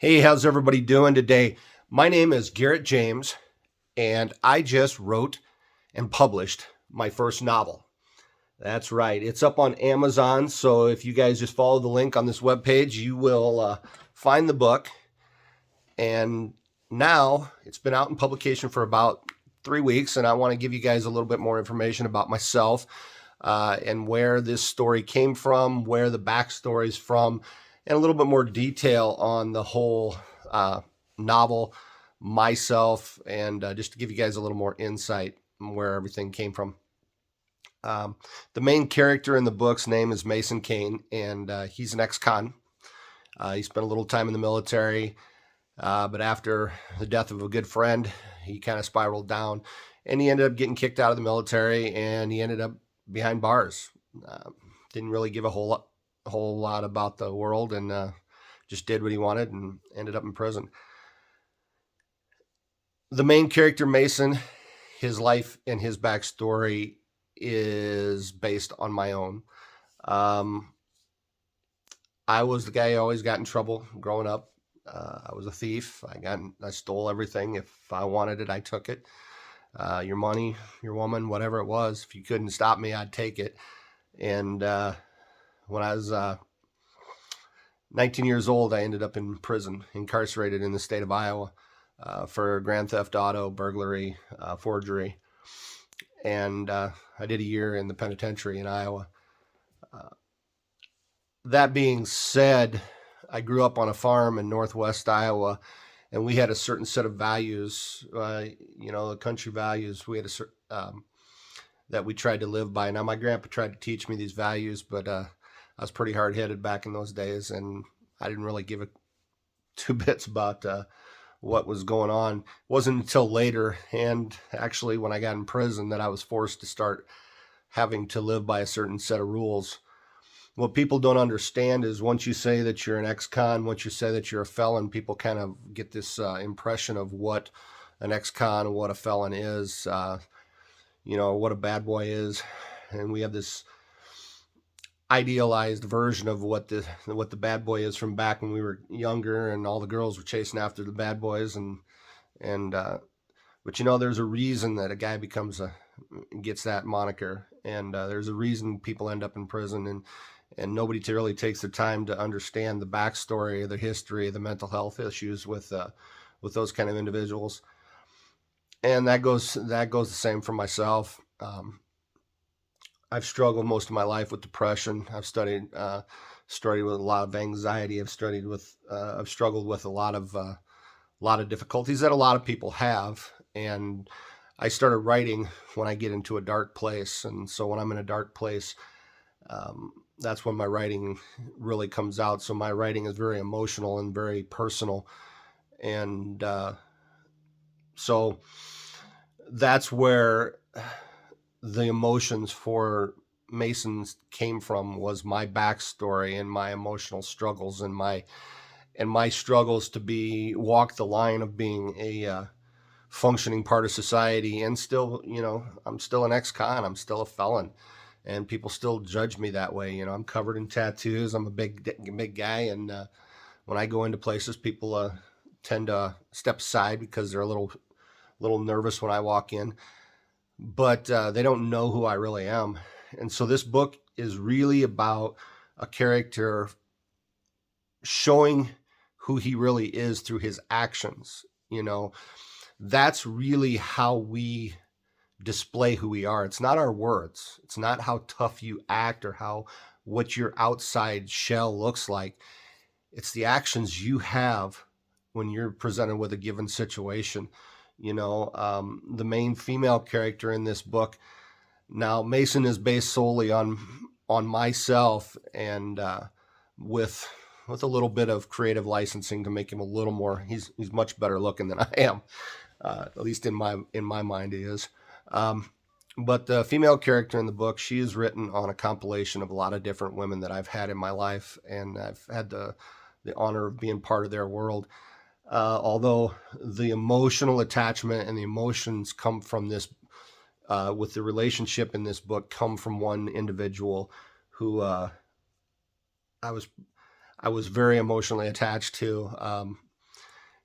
Hey, how's everybody doing today? My name is Garrett James, and I just wrote and published my first novel. That's right, it's up on Amazon. So if you guys just follow the link on this webpage, you will find the book. And now it's been out in publication for about 3 weeks, and I want to give you guys a little bit more information about myself and where this story came from, where the backstory is from, and a little bit more detail on the whole novel, myself, and just to give you guys a little more insight on where everything came from. The main character in the book's name is Mason Kane, and he's an ex-con. He spent a little time in the military, but after the death of a good friend, he kind of spiraled down, and he ended up getting kicked out of the military, and he ended up behind bars. Didn't really give a whole lot about the world, and just did what he wanted and ended up in prison. The main character, Mason, his life and his backstory is based on my own. I was the guy who always got in trouble growing up. I was a thief. I stole everything. If I wanted it, I took it. Your money, your woman, whatever it was. If you couldn't stop me, I'd take it. And when I was 19 years old, I ended up in prison, incarcerated in the state of Iowa for grand theft auto, burglary, forgery. And I did a year in the penitentiary in Iowa. That being said, I grew up on a farm in northwest Iowa, and we had a certain set of values, the country values. We had that we tried to live by. Now, my grandpa tried to teach me these values, but I was pretty hard-headed back in those days, and I didn't really give a two bits about what was going on. It wasn't until later, and actually when I got in prison, that I was forced to start having to live by a certain set of rules. What people don't understand is once you say that you're an ex-con, once you say that you're a felon, people kind of get this impression of what an ex-con and what a felon is, what a bad boy is. And we have this idealized version of what the bad boy is from back when we were younger, and all the girls were chasing after the bad boys. But there's a reason that a guy gets that moniker, and there's a reason people end up in prison, and nobody really takes the time to understand the backstory, the history, the mental health issues with those kind of individuals. And that goes the same for myself. I've struggled most of my life with depression. I've studied with a lot of anxiety. I've struggled with a lot of difficulties that a lot of people have. And I started writing when I get into a dark place. And so when I'm in a dark place, that's when my writing really comes out. So my writing is very emotional and very personal. And so that's where the emotions for Mason's came from, was my backstory and my emotional struggles and my struggles to walk the line of being a functioning part of society. And still, I'm still an ex-con, I'm still a felon, and people still judge me that way. I'm covered in tattoos. I'm a big guy, and when I go into places, people tend to step aside because they're a little nervous when I walk in. But they don't know who I really am. And so this book is really about a character showing who he really is through his actions. That's really how we display who we are. It's not our words. It's not how tough you act or what your outside shell looks like. It's the actions you have when you're presented with a given situation. The main female character in this book, now Mason is based solely on myself, and with a little bit of creative licensing to make him a little more. He's much better looking than I am, at least in my mind he is. But the female character in the book, she is written on a compilation of a lot of different women that I've had in my life, and I've had the honor of being part of their world. Although the emotional attachment and the emotions come from this, with the relationship in this book, come from one individual who I was very emotionally attached to.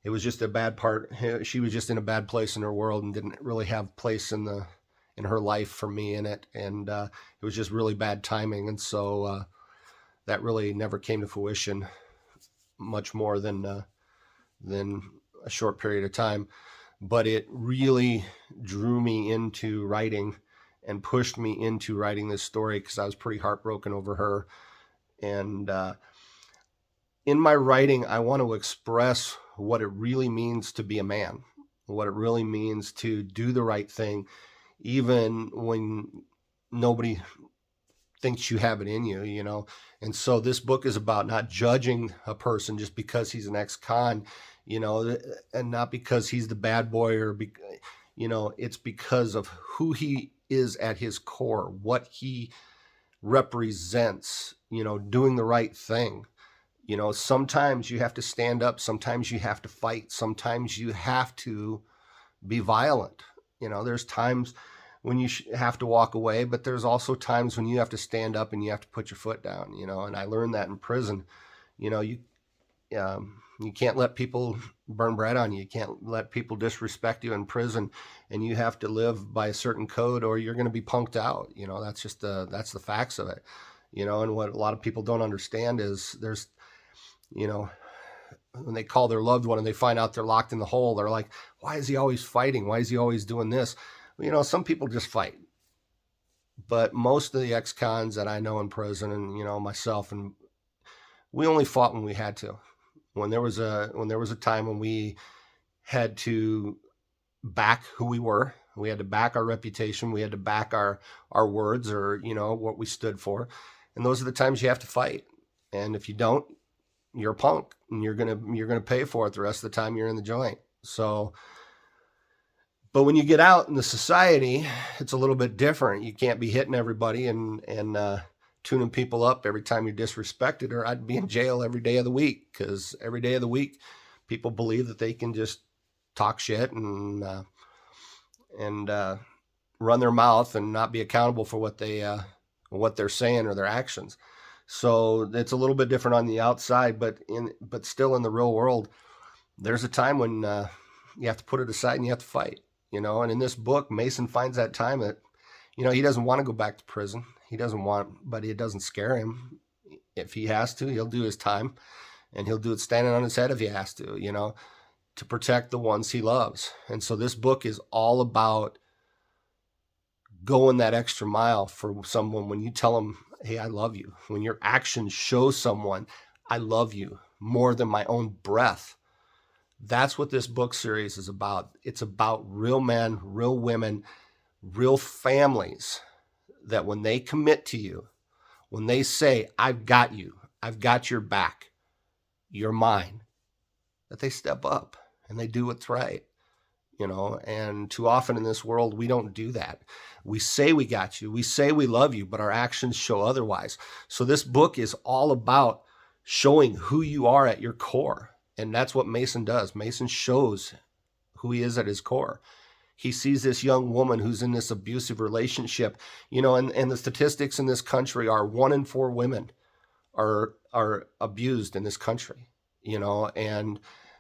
it was just a bad part. She was just in a bad place in her world and didn't really have place in her life for me in it. And it was just really bad timing. And so that really never came to fruition much more than a short period of time. But it really drew me into writing and pushed me into writing this story because I was pretty heartbroken over her. And in my writing, I want to express what it really means to be a man, what it really means to do the right thing, even when nobody thinks you have it in you, you know. And so this book is about not judging a person just because he's an ex-con, you know, and not because he's the bad boy or, you know, it's because of who he is at his core, what he represents, you know, doing the right thing. You know, sometimes you have to stand up, sometimes you have to fight, sometimes you have to be violent. You know, there's times when you have to walk away, but there's also times when you have to stand up and you have to put your foot down, you know, and I learned that in prison. You know, you can't let people burn bread on you. You can't let people disrespect you in prison, and you have to live by a certain code or you're going to be punked out. You know, that's just that's the facts of it, you know. And what a lot of people don't understand is there's, you know, when they call their loved one and they find out they're locked in the hole, they're like, why is he always fighting? Why is he always doing this? You know, some people just fight, but most of the ex-cons that I know in prison, and, you know, myself, and we only fought when we had to. When there was a time when we had to back who we were, we had to back our reputation, we had to back our words, or, you know, what we stood for. And those are the times you have to fight. And if you don't, you're a punk, and you're gonna pay for it the rest of the time you're in the joint. So, but when you get out in the society, it's a little bit different. You can't be hitting everybody and tuning people up every time you're disrespected, or I'd be in jail every day of the week, because every day of the week people believe that they can just talk shit and run their mouth and not be accountable for what they're saying or their actions. So it's a little bit different on the outside, but still in the real world, there's a time when you have to put it aside and you have to fight, you know. And in this book, Mason finds that time that, you know, he doesn't want to go back to prison. He doesn't want, but it doesn't scare him. If he has to, he'll do his time, and he'll do it standing on his head if he has to, you know, to protect the ones he loves. And so this book is all about going that extra mile for someone. When you tell them, hey, I love you, when your actions show someone, I love you more than my own breath. That's what this book series is about. It's about real men, real women, real families that when they commit to you, when they say, I've got you, I've got your back, you're mine, that they step up and they do what's right, you know. And too often in this world, we don't do that. We say we got you, we say we love you, but our actions show otherwise. So this book is all about showing who you are at your core. And that's what Mason does. Mason shows who he is at his core. He sees this young woman who's in this abusive relationship, you know, and the statistics in this country are 1 in 4 women are abused in this country, you know, and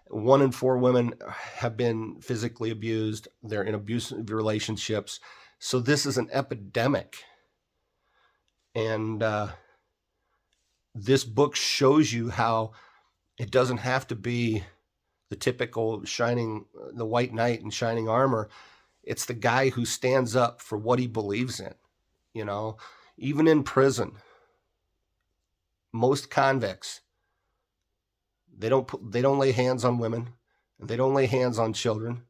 1 in 4 women have been physically abused. They're in abusive relationships. So this is an epidemic. And this book shows you how it doesn't have to be the typical the white knight in shining armor. It's the guy who stands up for what he believes in, you know. Even in prison, most convicts, they don't lay hands on women, and they don't lay hands on children.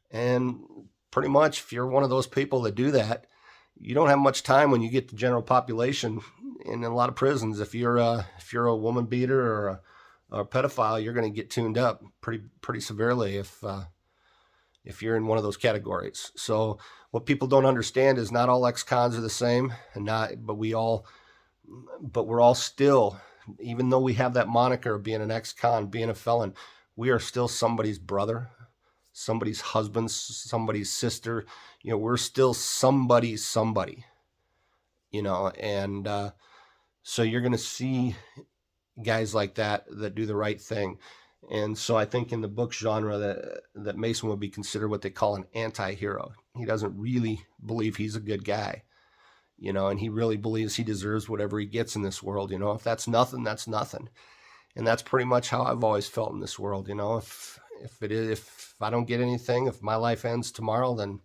And pretty much, if you're one of those people that do that, you don't have much time when you get to general population. In a lot of prisons, if you're a woman beater or a pedophile, you're going to get tuned up pretty severely if you're in one of those categories. So what people don't understand is not all ex-cons are the same, but we're all still, even though we have that moniker of being an ex-con, being a felon, we are still somebody's brother, somebody's husband, somebody's sister. You know, we're still somebody, you know. And so you're going to see guys like that do the right thing. And so I think in the book genre that Mason would be considered what they call an anti-hero. He doesn't really believe he's a good guy, and he really believes he deserves whatever he gets in this world. If that's nothing, that's nothing. And that's pretty much how I've always felt in this world. If I don't get anything, if my life ends tomorrow, then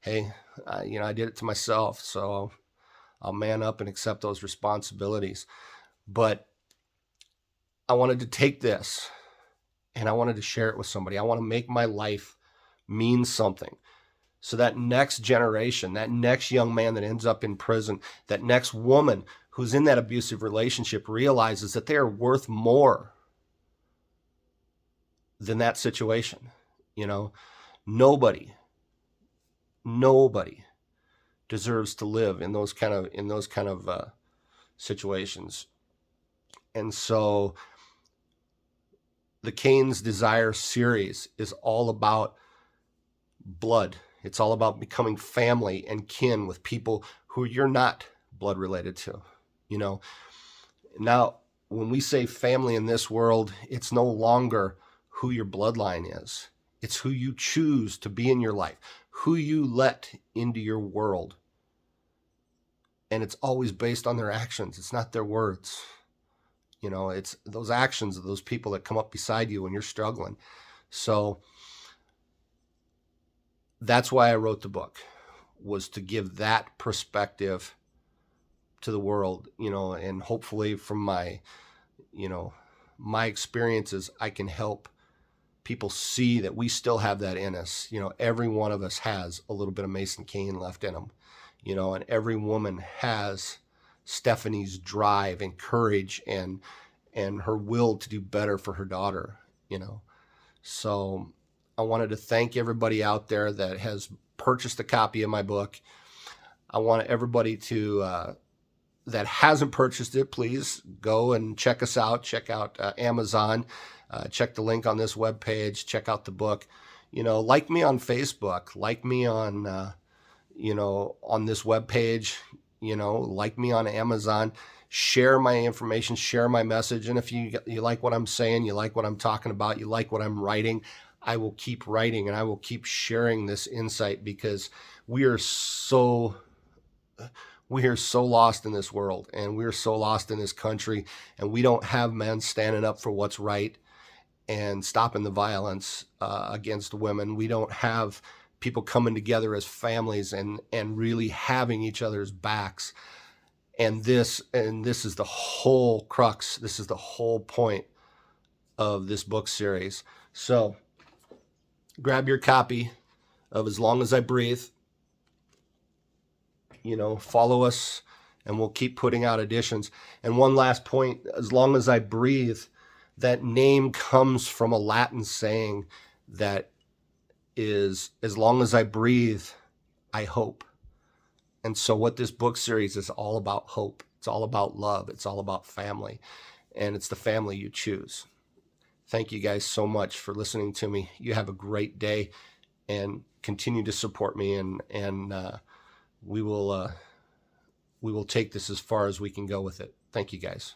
hey, I did it to myself. So I'll man up and accept those responsibilities. But I wanted to take this and I wanted to share it with somebody. I want to make my life mean something. So that next generation, that next young man that ends up in prison, that next woman who's in that abusive relationship realizes that they are worth more than that situation. Nobody deserves to live in those kind of situations. And so the Cain's Desire series is all about blood. It's all about becoming family and kin with people who you're not blood related to. Now, when we say family in this world, it's no longer who your bloodline is. It's who you choose to be in your life, who you let into your world. And it's always based on their actions. It's not their words. It's those actions of those people that come up beside you when you're struggling. So that's why I wrote the book, was to give that perspective to the world, and hopefully from my experiences, I can help people see that we still have that in us. Every one of us has a little bit of Mason Cain left in them, and every woman has Stephanie's drive and courage and her will to do better for her daughter, So I wanted to thank everybody out there that has purchased a copy of my book. I want everybody to, that hasn't purchased it, please go and check us out. Check out Amazon. Check the link on this webpage. Check out the book. Like me on Facebook. Like me on, on this webpage. Like me on Amazon. Share my information. Share my message. And if you like what I'm saying, you like what I'm talking about, you like what I'm writing, I will keep writing and I will keep sharing this insight, because we are so lost in this world, and we're so lost in this country, and we don't have men standing up for what's right and stopping the violence against women. We don't have people coming together as families and really having each other's backs. And this is the whole crux. This is the whole point of this book series. So grab your copy of As Long as I Breathe. Follow us, and we'll keep putting out editions. And one last point, As Long as I Breathe, that name comes from a Latin saying that is, as long as I breathe, I hope. And so what this book series is all about, hope. It's all about love. It's all about family. And it's the family you choose. Thank you guys so much for listening to me. You have a great day, and continue to support me, and we will take this as far as we can go with it. Thank you guys.